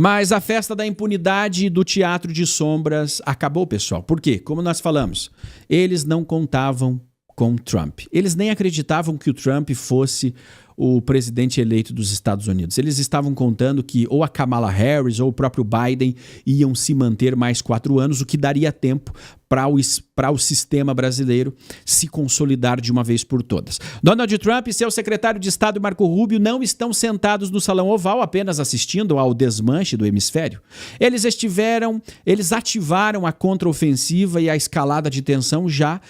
Mas a festa da impunidade do teatro de sombras acabou, pessoal. Por quê? Como nós falamos, eles não contavam com Trump. Eles nem acreditavam que o Trump fosse o presidente eleito dos Estados Unidos. Eles estavam contando que ou a Kamala Harris ou o próprio Biden iam se manter mais 4 anos, o que daria tempo para o sistema brasileiro se consolidar de uma vez por todas. Donald Trump e seu secretário de Estado Marco Rubio não estão sentados no Salão Oval apenas assistindo ao desmanche do hemisfério. Eles ativaram a contraofensiva e a escalada de tensão já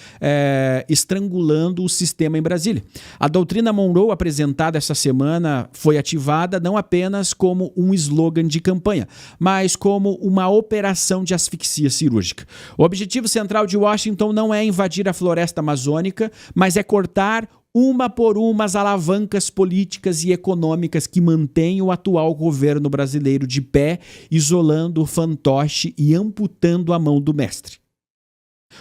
estrangulando o sistema em Brasília. A doutrina Monroe apresentada essa semana foi ativada não apenas como um slogan de campanha, mas como uma operação de asfixia cirúrgica. O objetivo central de Washington não é invadir a floresta amazônica, mas é cortar uma por uma as alavancas políticas e econômicas que mantêm o atual governo brasileiro de pé, isolando o fantoche e amputando a mão do mestre.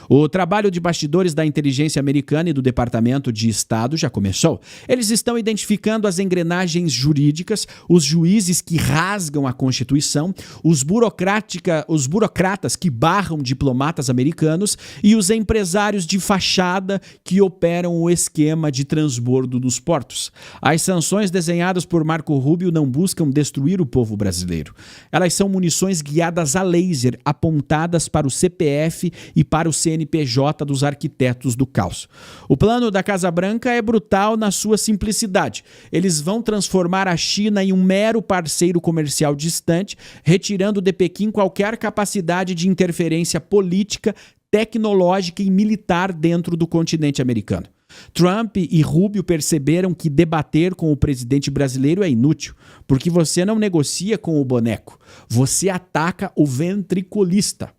O trabalho de bastidores da inteligência americana e do Departamento de Estado já começou. Eles estão identificando as engrenagens jurídicas, os juízes que rasgam a Constituição, os burocratas que barram diplomatas americanos e os empresários de fachada que operam o esquema de transbordo dos portos. As sanções desenhadas por Marco Rubio não buscam destruir o povo brasileiro. Elas são munições guiadas a laser, apontadas para o CPF e para o CNPJ dos arquitetos do caos. O plano da Casa Branca é brutal na sua simplicidade. Eles vão transformar a China em um mero parceiro comercial distante, retirando de Pequim qualquer capacidade de interferência política, tecnológica e militar dentro do continente americano. Trump e Rubio perceberam que debater com o presidente brasileiro é inútil, porque você não negocia com o boneco, você ataca o ventriculista,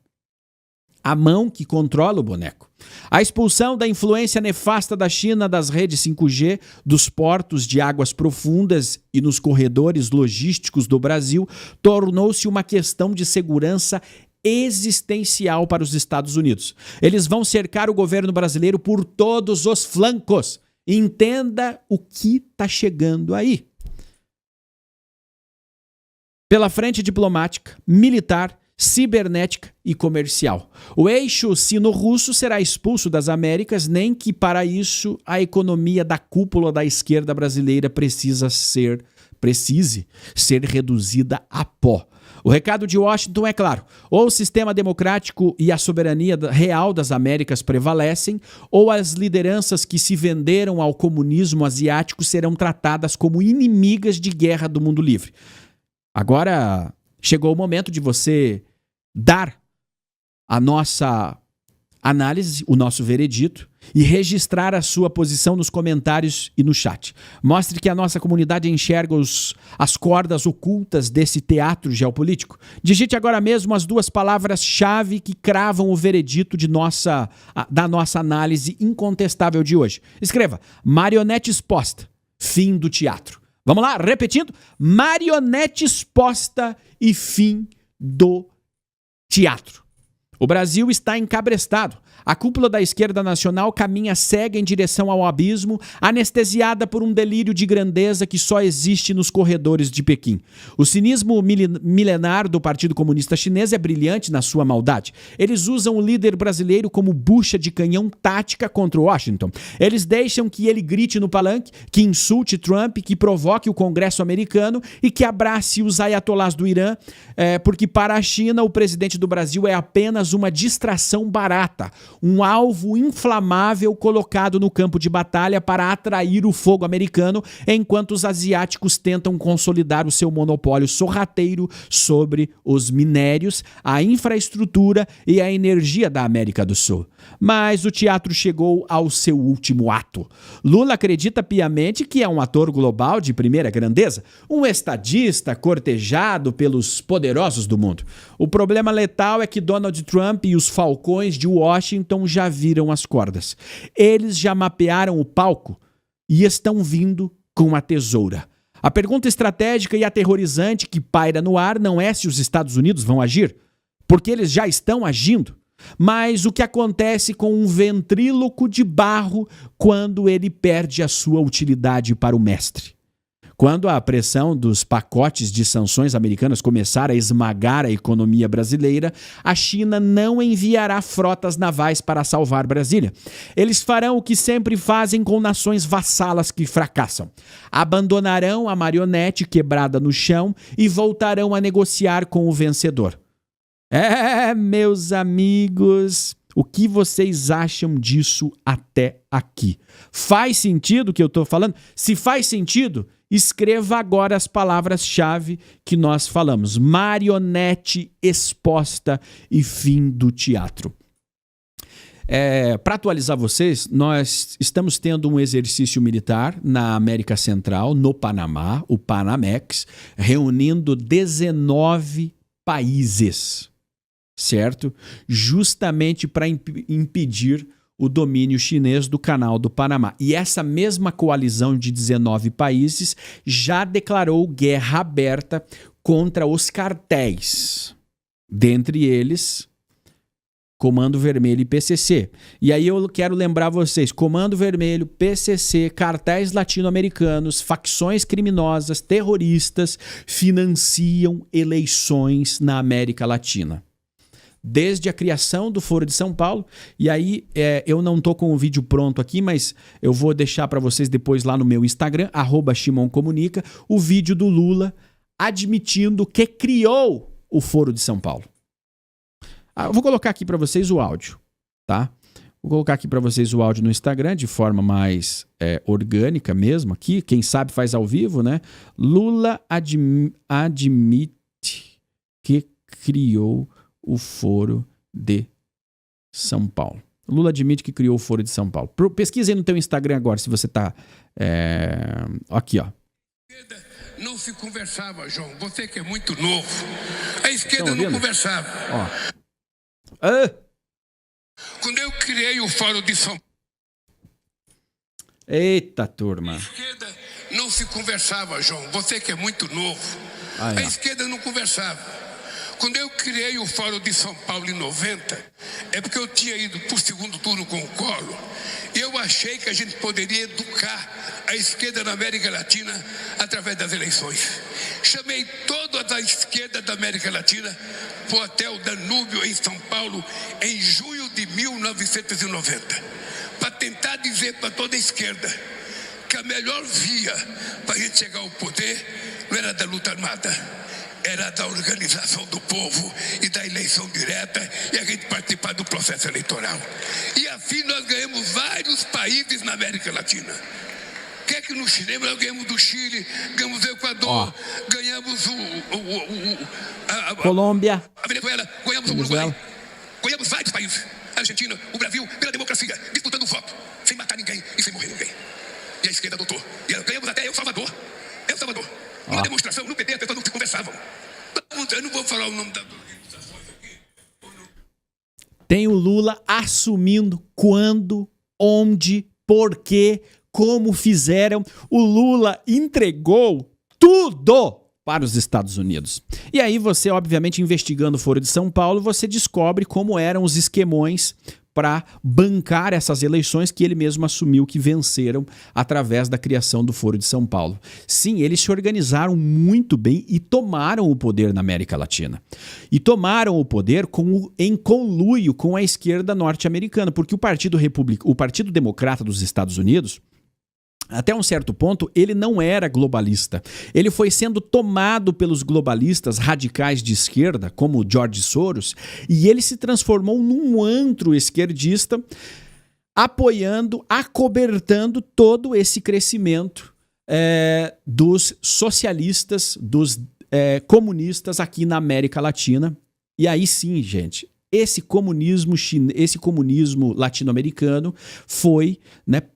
a mão que controla o boneco. A expulsão da influência nefasta da China das redes 5G, dos portos de águas profundas e nos corredores logísticos do Brasil tornou-se uma questão de segurança existencial para os Estados Unidos. Eles vão cercar o governo brasileiro por todos os flancos. Entenda o que está chegando aí. Pela frente diplomática, militar, cibernética e comercial. O eixo sino-russo será expulso das Américas, nem que para isso a economia da cúpula da esquerda brasileira precise ser reduzida a pó. O recado de Washington é claro: ou o sistema democrático e a soberania real das Américas prevalecem, ou as lideranças que se venderam ao comunismo asiático serão tratadas como inimigas de guerra do mundo livre. Agora chegou o momento de você dar a nossa análise, o nosso veredito e registrar a sua posição nos comentários e no chat. Mostre que a nossa comunidade enxerga as cordas ocultas desse teatro geopolítico. Digite agora mesmo as 2 palavras-chave que cravam o veredito da nossa análise incontestável de hoje. Escreva: marionete exposta, fim do teatro. Vamos lá, repetindo: marionete exposta e fim do teatro. O Brasil está encabrestado. A cúpula da esquerda nacional caminha cega em direção ao abismo, anestesiada por um delírio de grandeza que só existe nos corredores de Pequim. O cinismo milenar do Partido Comunista Chinês é brilhante na sua maldade. Eles usam o líder brasileiro como bucha de canhão tática contra Washington. Eles deixam que ele grite no palanque, que insulte Trump, que provoque o Congresso americano e que abrace os ayatolás do Irã, porque para a China o presidente do Brasil é apenas uma distração barata, um alvo inflamável colocado no campo de batalha para atrair o fogo americano, enquanto os asiáticos tentam consolidar o seu monopólio sorrateiro sobre os minérios, a infraestrutura e a energia da América do Sul. Mas o teatro chegou ao seu último ato. Lula acredita piamente que é um ator global de primeira grandeza, um estadista cortejado pelos poderosos do mundo. O problema letal é que Donald Trump e os falcões de Washington já viram as cordas. Eles já mapearam o palco e estão vindo com a tesoura. A pergunta estratégica e aterrorizante que paira no ar não é se os Estados Unidos vão agir, porque eles já estão agindo, mas o que acontece com um ventríloco de barro quando ele perde a sua utilidade para o mestre. Quando a pressão dos pacotes de sanções americanas começar a esmagar a economia brasileira, a China não enviará frotas navais para salvar Brasília. Eles farão o que sempre fazem com nações vassalas que fracassam. Abandonarão a marionete quebrada no chão e voltarão a negociar com o vencedor. Meus amigos, o que vocês acham disso até aqui? Faz sentido o que eu estou falando? Se faz sentido, escreva agora as palavras-chave que nós falamos. Marionete exposta e fim do teatro. Para atualizar vocês, nós estamos tendo um exercício militar na América Central, no Panamá, o Panamex, reunindo 19 países, certo? Justamente para impedir o domínio chinês do Canal do Panamá. E essa mesma coalizão de 19 países já declarou guerra aberta contra os cartéis, dentre eles Comando Vermelho e PCC. E aí eu quero lembrar vocês, Comando Vermelho, PCC, cartéis latino-americanos, facções criminosas, terroristas, financiam eleições na América Latina. Desde a criação do Foro de São Paulo, e aí eu não tô com o vídeo pronto aqui, mas eu vou deixar para vocês depois lá no meu Instagram, @ShimonComunica, o vídeo do Lula admitindo que criou o Foro de São Paulo. Eu vou colocar aqui para vocês o áudio, tá? Vou colocar aqui para vocês o áudio no Instagram de forma mais orgânica mesmo aqui. Quem sabe faz ao vivo, né? Lula admite que criou o Foro de São Paulo. Lula admite que criou o Foro de São Paulo. Pesquisa aí no teu Instagram agora, se você tá... Aqui, ó. Não se conversava, João. Você que é muito novo. A esquerda não conversava. Ó. Quando eu criei o Fórum de São Paulo... Eita, turma. A esquerda não se conversava, João. Você que é muito novo. A esquerda não conversava. Quando eu criei o Fórum de São Paulo em 90, é porque eu tinha ido para o segundo turno com o Collor. E eu achei que a gente poderia educar a esquerda na América Latina através das eleições. Chamei toda a esquerda da América Latina para o Hotel Danúbio em São Paulo em junho de 1990, para tentar dizer para toda a esquerda que a melhor via para a gente chegar ao poder não era da luta armada, era da organização do povo e da eleição direta e a gente participar do processo eleitoral. E assim nós ganhamos vários países na América Latina. O que é que no cinema nós ganhamos do Chile, ganhamos do Equador, ganhamos Colômbia, a Venezuela, ganhamos o Uruguai, ganhamos vários países. A Argentina, o Brasil, pela democracia, disputando o voto, sem matar ninguém e sem morrer ninguém. E a esquerda adotou. E ganhamos até El Salvador. Numa demonstração, no PT, as pessoas não se conversavam. Eu não vou falar o nome da organização aqui. Tem o Lula assumindo quando, onde, por quê, como fizeram. O Lula entregou tudo para os Estados Unidos. E aí você, obviamente, investigando o Foro de São Paulo, você descobre como eram os esquemões para bancar essas eleições que ele mesmo assumiu que venceram através da criação do Foro de São Paulo. Sim, eles se organizaram muito bem e tomaram o poder na América Latina. E tomaram o poder em conluio com a esquerda norte-americana, porque o Partido Democrata dos Estados Unidos, até um certo ponto, ele não era globalista. Ele foi sendo tomado pelos globalistas radicais de esquerda, como George Soros, e ele se transformou num antro esquerdista, apoiando, acobertando todo esse crescimento dos socialistas, dos comunistas aqui na América Latina. E aí sim, gente, esse comunismo latino-americano foi,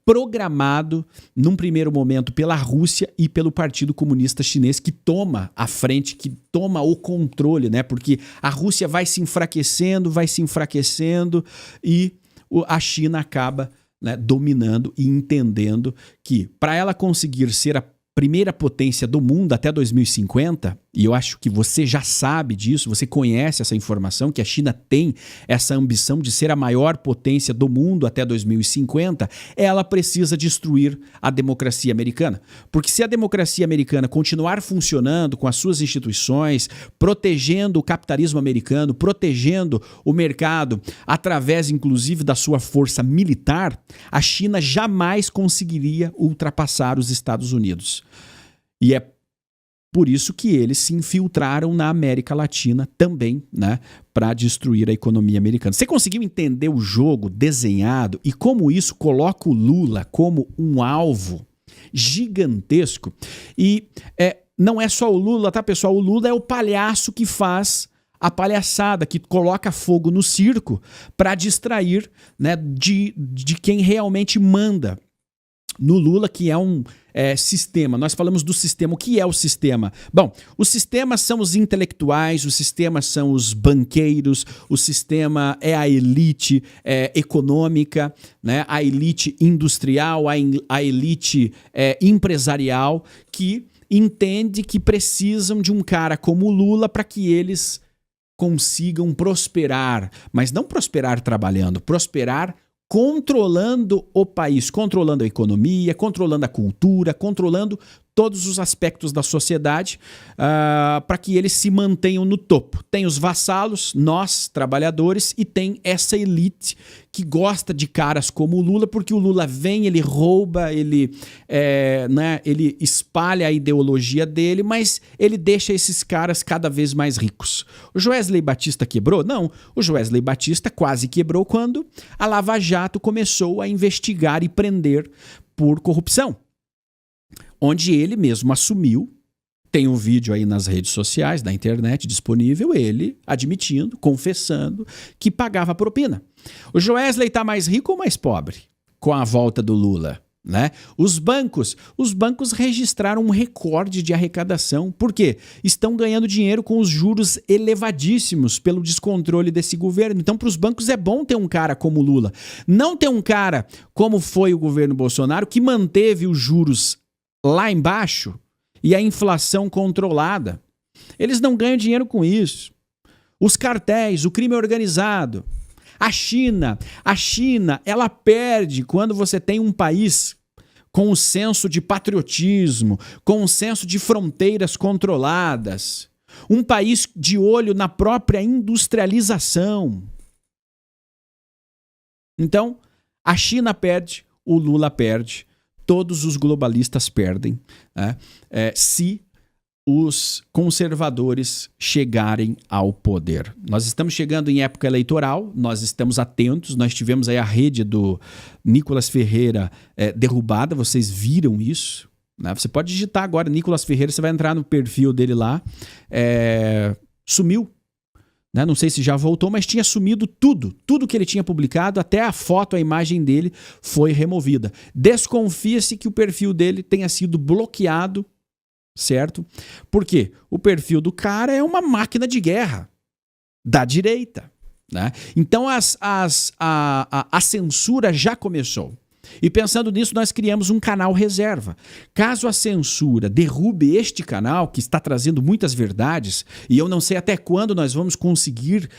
programado num primeiro momento pela Rússia e pelo Partido Comunista Chinês, que toma a frente, que toma o controle, porque a Rússia vai se enfraquecendo e a China acaba dominando e entendendo que para ela conseguir ser a primeira potência do mundo até 2050, e eu acho que você já sabe disso, você conhece essa informação, que a China tem essa ambição de ser a maior potência do mundo até 2050, ela precisa destruir a democracia americana. Porque se a democracia americana continuar funcionando com as suas instituições, protegendo o capitalismo americano, protegendo o mercado, através inclusive da sua força militar, a China jamais conseguiria ultrapassar os Estados Unidos. E é por isso que eles se infiltraram na América Latina também, né, para destruir a economia americana. Você conseguiu entender o jogo desenhado e como isso coloca o Lula como um alvo gigantesco? E não é só o Lula, tá, pessoal? O Lula é o palhaço que faz a palhaçada, que coloca fogo no circo para distrair, né, de quem realmente manda no Lula, que é um sistema. Nós falamos do sistema. O que é o sistema? Bom, os sistemas são os intelectuais, os sistemas são os banqueiros, o sistema é a elite econômica, né? A elite industrial, a elite empresarial, que entende que precisam de um cara como o Lula para que eles consigam prosperar, mas não prosperar trabalhando, prosperar controlando o país, controlando a economia, controlando a cultura, controlando todos os aspectos da sociedade, para que eles se mantenham no topo. Tem os vassalos, nós, trabalhadores, e tem essa elite que gosta de caras como o Lula, porque o Lula vem, ele rouba, ele espalha a ideologia dele, mas ele deixa esses caras cada vez mais ricos. O Joesley Batista quebrou? Não. O Joesley Batista quase quebrou quando a Lava Jato começou a investigar e prender por corrupção, onde ele mesmo assumiu. Tem um vídeo aí nas redes sociais, na internet, disponível, ele admitindo, confessando que pagava propina. O Joesley está mais rico ou mais pobre com a volta do Lula, né? Os bancos registraram um recorde de arrecadação. Por quê? Estão ganhando dinheiro com os juros elevadíssimos pelo descontrole desse governo. Então, para os bancos é bom ter um cara como o Lula. Não ter um cara como foi o governo Bolsonaro, que manteve os juros lá embaixo e a inflação controlada. Eles não ganham dinheiro com isso. Os cartéis, o crime organizado. A China, ela perde quando você tem um país com um senso de patriotismo, com um senso de fronteiras controladas, um país de olho na própria industrialização. Então, a China perde, o Lula perde, todos os globalistas perdem, né? Se os conservadores chegarem ao poder. Nós estamos chegando em época eleitoral, nós estamos atentos, nós tivemos aí a rede do Nicolas Ferreira derrubada, vocês viram isso, né? Você pode digitar agora Nicolas Ferreira, você vai entrar no perfil dele lá, sumiu, né? Não sei se já voltou, mas tinha sumido tudo que ele tinha publicado, até a foto, a imagem dele foi removida. Desconfia-se que o perfil dele tenha sido bloqueado, certo? Por quê? O perfil do cara é uma máquina de guerra da direita, né? Então a censura já começou. E pensando nisso, nós criamos um canal reserva. Caso a censura derrube este canal, que está trazendo muitas verdades, e eu não sei até quando nós vamos conseguir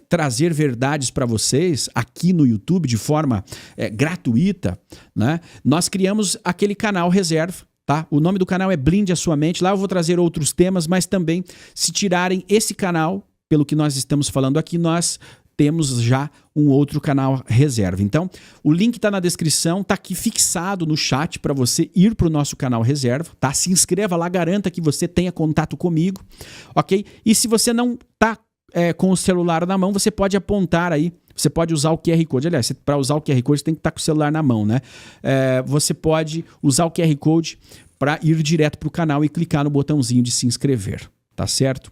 trazer verdades para vocês aqui no YouTube de forma gratuita, né? Nós criamos aquele canal reserva. Tá? O nome do canal é Blinde a Sua Mente. Lá eu vou trazer outros temas, mas também, se tirarem esse canal, pelo que nós estamos falando aqui, nós temos já um outro canal reserva. Então, o link está na descrição, está aqui fixado no chat para você ir para o nosso canal reserva, tá? Se inscreva lá, garanta que você tenha contato comigo, ok? E se você não está com o celular na mão, você pode apontar aí, você pode usar o QR Code. Aliás, para usar o QR Code, você tem que estar com o celular na mão, né? Você pode usar o QR Code para ir direto para o canal e clicar no botãozinho de se inscrever, tá certo?